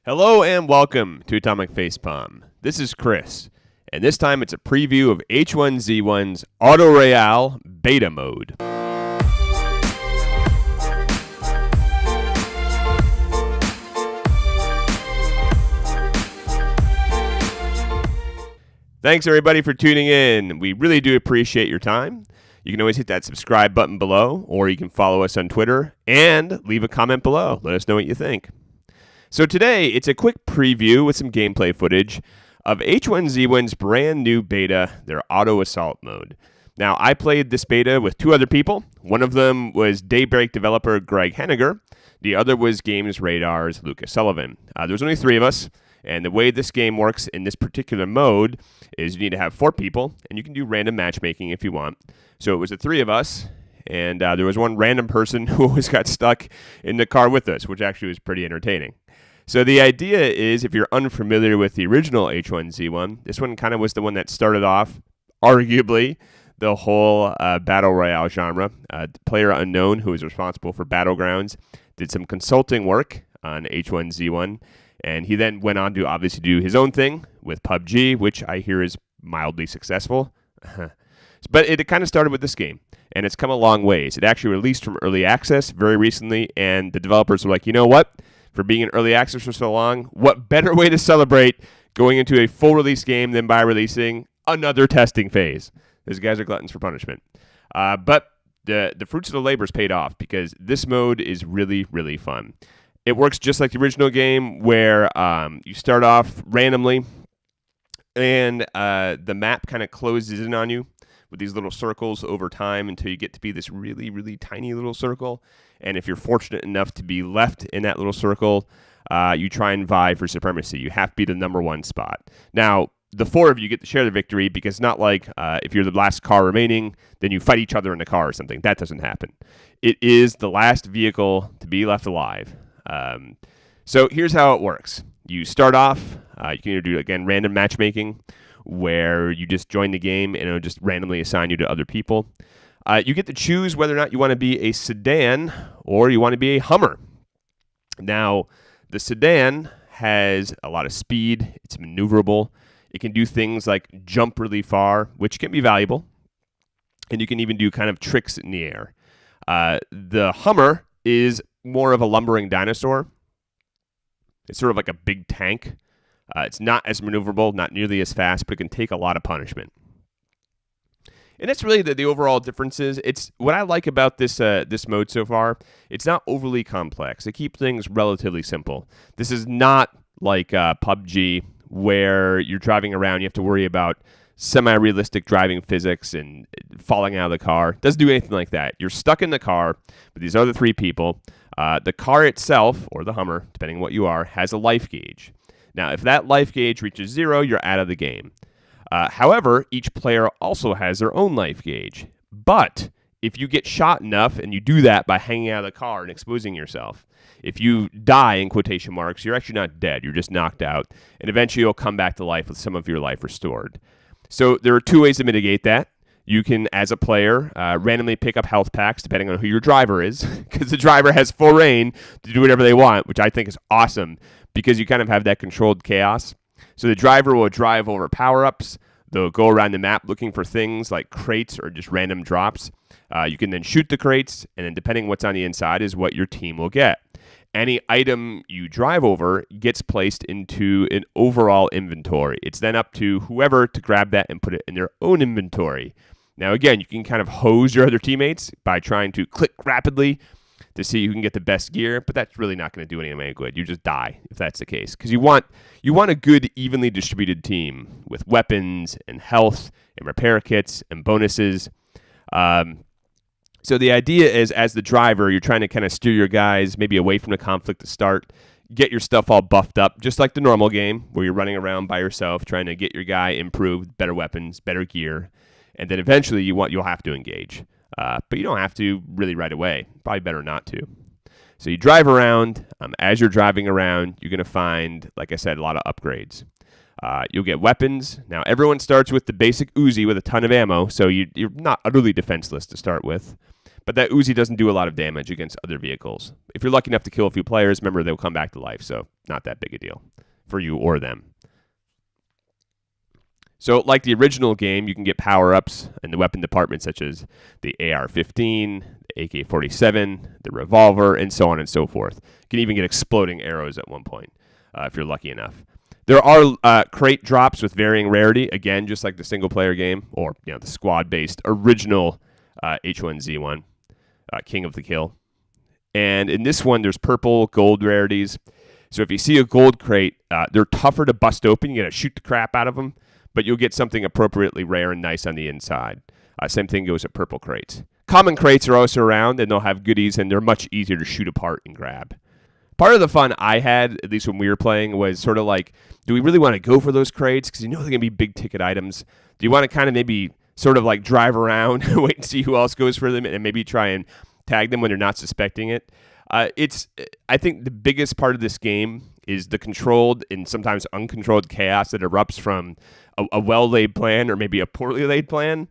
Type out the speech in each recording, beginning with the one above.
Hello and welcome to Atomic Facepalm. This is Chris, and this time it's a preview of H1Z1's Auto Royale beta mode. Thanks everybody for tuning in. We really do appreciate your time. You can always hit that subscribe button below, or you can follow us on Twitter and leave a comment below. Let us know what you think. So today, it's a quick preview with some gameplay footage of H1Z1's brand new beta, their Auto Assault mode. Now, I played this beta with two other people. One of them was Daybreak developer Greg Henninger. The other was Games Radar's Lucas Sullivan. There was only three of us, and the way this game works in this particular mode is you need to have four people, and you can do random matchmaking if you want. So it was the three of us, and there was one random person who always got stuck in the car with us, which actually was pretty entertaining. So the idea is, if you're unfamiliar with the original H1Z1, this one kind of was the one that started off, arguably, the whole Battle Royale genre. Player Unknown, who was responsible for Battlegrounds, did some consulting work on H1Z1, and he then went on to obviously do his own thing with PUBG, which I hear is mildly successful. But it kind of started with this game, and it's come a long ways. It actually released from early access very recently, and the developers were like, you know what? For being in early access for so long, what better way to celebrate going into a full release game than by releasing another testing phase? Those guys are gluttons for punishment. But the fruits of the labors paid off, because this mode is really, really fun. It works just like the original game, where you start off randomly, and the map kind of closes in on you with these little circles over time until you get to be this really, really tiny little circle. And if you're fortunate enough to be left in that little circle, you try and vie for supremacy. You have to be the number one spot. Now, the four of you get to share the victory, because it's not like if you're the last car remaining, then you fight each other in the car or something. That doesn't happen. It is the last vehicle to be left alive. So here's how it works. You start off, you can either do, again, random matchmaking, where you just join the game and it'll just randomly assign you to other people. You get to choose whether or not you want to be a sedan or you want to be a Hummer. Now, the sedan has a lot of speed. It's maneuverable. It can do things like jump really far, which can be valuable. And you can even do kind of tricks in the air. The Hummer is more of a lumbering dinosaur. It's sort of like a big tank. It's not as maneuverable, not nearly as fast, but it can take a lot of punishment. And that's really the overall differences. It's what I like about this mode so far. It's not overly complex. They keep things relatively simple. This is not like PUBG, where you're driving around. You have to worry about semi-realistic driving physics and falling out of the car. It doesn't do anything like that. You're stuck in the car with these other three people. The car itself, or the Hummer, depending on what you are, has a life gauge. Now, if that life gauge reaches 0, you're out of the game. However, each player also has their own life gauge. But if you get shot enough, and you do that by hanging out of the car and exposing yourself, if you die, in quotation marks, you're actually not dead. You're just knocked out. And eventually you'll come back to life with some of your life restored. So there are two ways to mitigate that. You can, as a player, randomly pick up health packs depending on who your driver is, because the driver has full reign to do whatever they want, which I think is awesome, because you kind of have that controlled chaos. So the driver will drive over power-ups. They'll go around the map looking for things like crates or just random drops. You can then shoot the crates, and then depending what's on the inside is what your team will get. Any item you drive over gets placed into an overall inventory. It's then up to whoever to grab that and put it in their own inventory. Now, again, you can kind of hose your other teammates by trying to click rapidly to see who can get the best gear, but that's really not going to do any good. You just die if that's the case, because you want a good, evenly distributed team with weapons and health and repair kits and bonuses. So the idea is, as the driver, you're trying to kind of steer your guys maybe away from the conflict to start, get your stuff all buffed up, just like the normal game, where you're running around by yourself trying to get your guy improved, better weapons, better gear, and then eventually you'll have to engage. But you don't have to really right away. Probably better not to. So you drive around. As you're driving around, you're going to find, like I said, a lot of upgrades. You'll get weapons. Now, everyone starts with the basic Uzi with a ton of ammo, so you're not utterly defenseless to start with. But that Uzi doesn't do a lot of damage against other vehicles. If you're lucky enough to kill a few players, remember they'll come back to life, so not that big a deal for you or them. So like the original game, you can get power-ups in the weapon department, such as the AR-15, the AK-47, the revolver, and so on and so forth. You can even get exploding arrows at one point, if you're lucky enough. There are crate drops with varying rarity, again, just like the single-player game, or the squad-based original H1Z1, King of the Kill. And in this one, there's purple, gold rarities. So if you see a gold crate, they're tougher to bust open. You got to shoot the crap out of them, but you'll get something appropriately rare and nice on the inside. Same thing goes with purple crates. Common crates are also around, and they'll have goodies, and they're much easier to shoot apart and grab. Part of the fun I had, at least when we were playing, was sort of like, do we really want to go for those crates? Because they're going to be big ticket items. Do you want to kind of maybe sort of like drive around, wait and see who else goes for them, and maybe try and tag them when they're not suspecting it? I think the biggest part of this game is the controlled and sometimes uncontrolled chaos that erupts from a well-laid plan or maybe a poorly laid plan.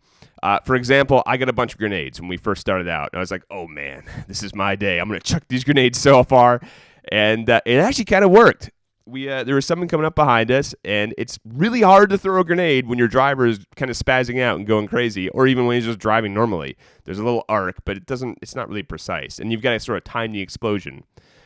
For example, I got a bunch of grenades when we first started out. And I was like, oh, man, this is my day. I'm going to chuck these grenades so far. And it actually kind of worked. There was someone coming up behind us, and it's really hard to throw a grenade when your driver is kind of spazzing out and going crazy, or even when he's just driving normally. There's a little arc, but it's not really precise, and you've got to sort of time the explosion.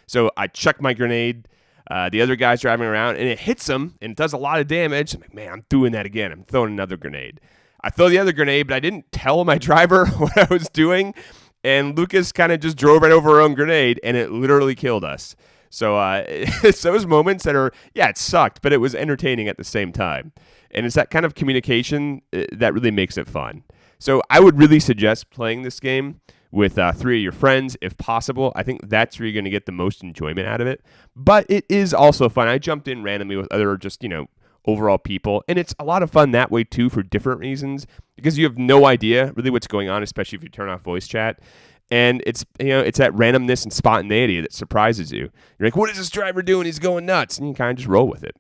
So I chuck my grenade. The other guy's driving around, and it hits him, and it does a lot of damage. I'm like, man, I'm doing that again. I'm throwing another grenade. I throw the other grenade, but I didn't tell my driver what I was doing, and Lucas kind of just drove right over her own grenade, and it literally killed us. So it's those moments that are, it sucked, but it was entertaining at the same time. And it's that kind of communication that really makes it fun. So I would really suggest playing this game with 3 of your friends, if possible. I think that's where you're going to get the most enjoyment out of it. But it is also fun. I jumped in randomly with other just, overall people. And it's a lot of fun that way, too, for different reasons. Because you have no idea really what's going on, especially if you turn off voice chat. And it's that randomness and spontaneity that surprises you. You're like, what is this driver doing? He's going nuts. And you kind of just roll with it.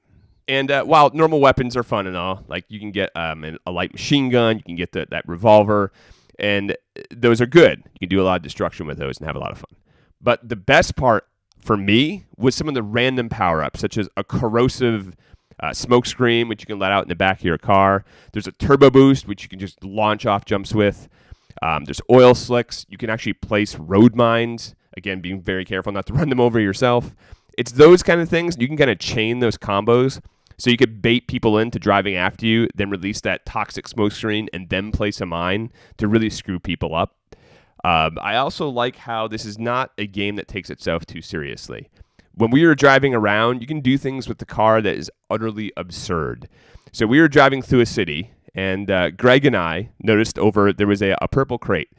And while normal weapons are fun and all, like you can get a light machine gun, you can get that revolver, and those are good. You can do a lot of destruction with those and have a lot of fun. But the best part for me was some of the random power-ups, such as a corrosive smoke screen, which you can let out in the back of your car. There's a turbo boost, which you can just launch off jumps with. There's oil slicks. You can actually place road mines. Again, being very careful not to run them over yourself. It's those kind of things. You can kind of chain those combos. So you could bait people into driving after you, then release that toxic smoke screen, and then place a mine to really screw people up. I also like how this is not a game that takes itself too seriously. When we were driving around, you can do things with the car that is utterly absurd. So we were driving through a city, and Greg and I noticed there was a purple crate.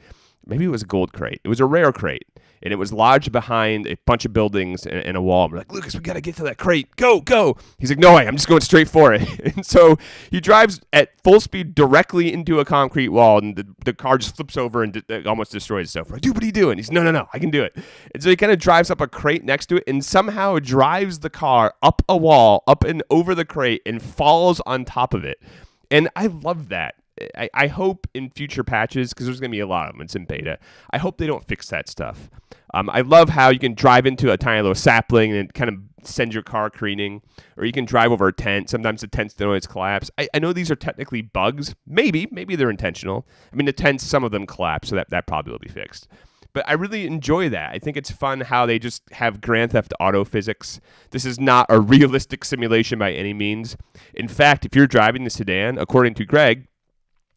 Maybe it was a gold crate. It was a rare crate, and it was lodged behind a bunch of buildings and a wall. We're like, Lucas, we got to get to that crate. Go, go. He's like, no way, I'm just going straight for it. And so he drives at full speed directly into a concrete wall, and the car just flips over and almost destroys itself. We're like, dude, what are you doing? He's, no, I can do it. And so he kind of drives up a crate next to it and somehow drives the car up a wall, up and over the crate, and falls on top of it. And I love that. I hope in future patches, because there's going to be a lot of them, it's in beta, I hope they don't fix that stuff. I love how you can drive into a tiny little sapling and it kind of sends your car careening, or you can drive over a tent. Sometimes the tents don't always collapse. I know these are technically bugs. Maybe they're intentional. I mean, the tents, some of them collapse, so that probably will be fixed. But I really enjoy that. I think it's fun how they just have Grand Theft Auto physics. This is not a realistic simulation by any means. In fact, if you're driving the sedan, according to Greg,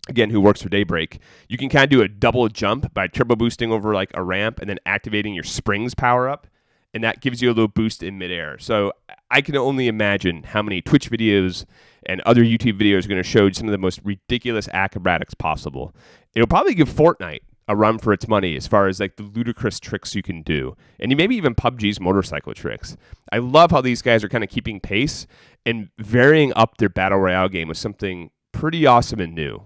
again, who works for Daybreak, you can kind of do a double jump by turbo boosting over like a ramp and then activating your springs power up, and that gives you a little boost in midair. So I can only imagine how many Twitch videos and other YouTube videos are going to show some of the most ridiculous acrobatics possible. It'll probably give Fortnite a run for its money as far as like the ludicrous tricks you can do, and maybe even PUBG's motorcycle tricks. I love how these guys are kind of keeping pace and varying up their battle royale game with something pretty awesome and new.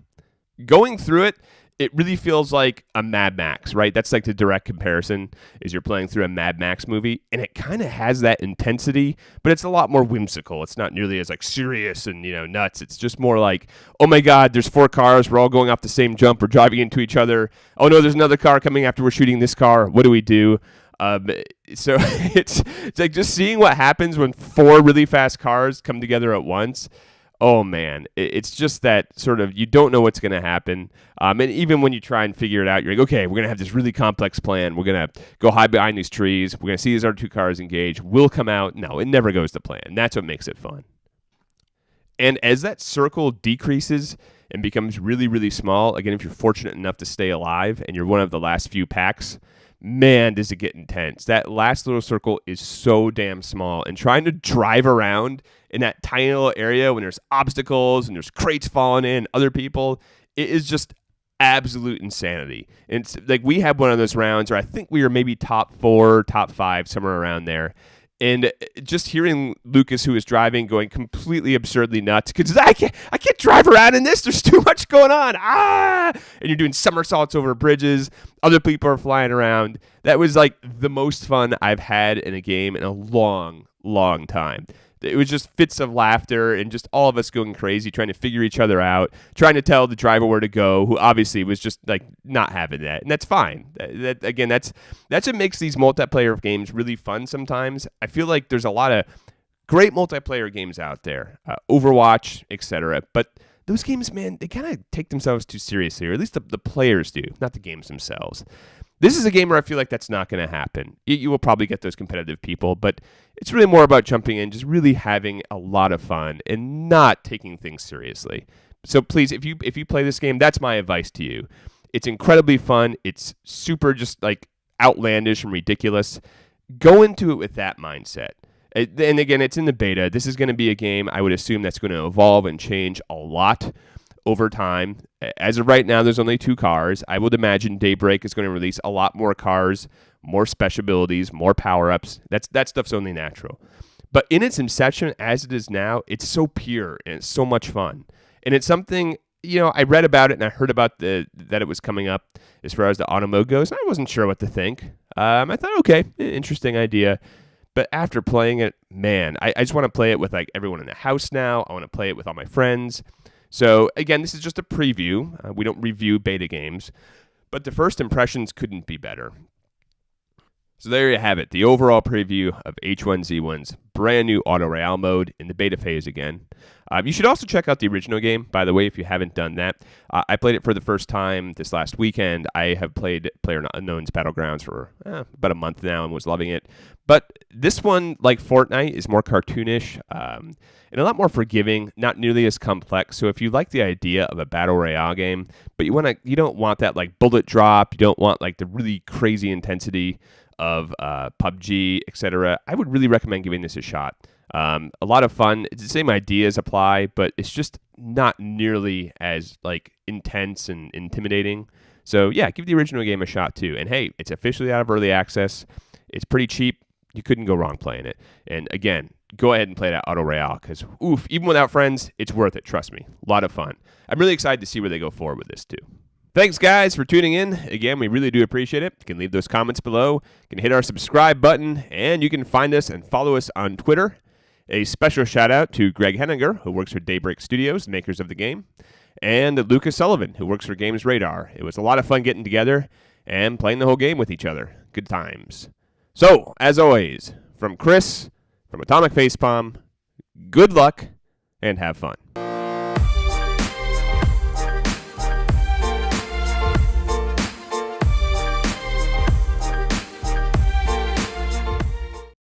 Going through it it really feels like a Mad Max, right? That's like the direct comparison is you're playing through a Mad Max movie, and it kind of has that intensity, but it's a lot more whimsical. It's not nearly as like serious and, nuts. It's just more like, oh my God, there's 4 cars. We're all going off the same jump. We're driving into each other. Oh no, there's another car coming after we're shooting this car. What do we do? So it's like just seeing what happens when 4 really fast cars come together at once. Oh, man, it's just that sort of you don't know what's going to happen. And even when you try and figure it out, you're like, okay, we're going to have this really complex plan. We're going to go hide behind these trees. We're going to see these other 2 cars engage. We'll come out. No, it never goes to plan. That's what makes it fun. And as that circle decreases and becomes really, really small, again, if you're fortunate enough to stay alive and you're one of the last few packs, man, does it get intense. That last little circle is so damn small, and trying to drive around in that tiny little area when there's obstacles and there's crates falling in, other people, it is just absolute insanity. And it's like we had one of those rounds where I think we were maybe top 4, top 5, somewhere around there. And just hearing Lucas, who was driving, going completely absurdly nuts because I can't drive around in this. There's too much going on. And you're doing somersaults over bridges. Other people are flying around. That was like the most fun I've had in a game in a long, long time. It was just fits of laughter and just all of us going crazy, trying to figure each other out, trying to tell the driver where to go, who obviously was just like not having that. And that's fine. That's what makes these multiplayer games really fun sometimes. I feel like there's a lot of great multiplayer games out there, Overwatch, etc. But those games, man, they kind of take themselves too seriously, or at least the players do, not the games themselves. This is a game where I feel like that's not going to happen. You will probably get those competitive people, but it's really more about jumping in, just really having a lot of fun and not taking things seriously. So please, if you play this game, that's my advice to you. It's incredibly fun. It's super just like outlandish and ridiculous. Go into it with that mindset. And again, it's in the beta. This is going to be a game I would assume that's going to evolve and change a lot over time. As of right now, there's only 2 cars. I would imagine Daybreak is going to release a lot more cars, more special abilities, more power-ups. That stuff's only natural. But in its inception, as it is now, it's so pure and it's so much fun. And it's something, I read about it and I heard about that it was coming up as far as the auto mode goes. I wasn't sure what to think. I thought, okay, interesting idea. But after playing it, man, I just want to play it with like everyone in the house now. I want to play it with all my friends. So, again, this is just a preview. We don't review beta games, but the first impressions couldn't be better. So there you have it, the overall preview of H1Z1's brand new Auto Royale mode in the beta phase again. You should also check out the original game, by the way, if you haven't done that. I played it for the first time this last weekend. I have played PlayerUnknown's Battlegrounds for about a month now and was loving it. But this one, like Fortnite, is more cartoonish and a lot more forgiving, not nearly as complex. So if you like the idea of a Battle Royale game, but you don't want that like bullet drop, you don't want like the really crazy intensity of PUBG, etc., I would really recommend giving this a shot. A lot of fun. It's the same ideas apply, but it's just not nearly as like intense and intimidating. So yeah, give the original game a shot too. And hey, it's officially out of early access. It's pretty cheap. You couldn't go wrong playing it. And again, go ahead and play that Auto Royale because even without friends, it's worth it. Trust me. A lot of fun. I'm really excited to see where they go forward with this too. Thanks, guys, for tuning in. Again, we really do appreciate it. You can leave those comments below. You can hit our subscribe button, and you can find us and follow us on Twitter. A special shout-out to Greg Henninger, who works for Daybreak Studios, makers of the game, and Lucas Sullivan, who works for Games Radar. It was a lot of fun getting together and playing the whole game with each other. Good times. So, as always, from Chris, from Atomic Facepalm, good luck, and have fun.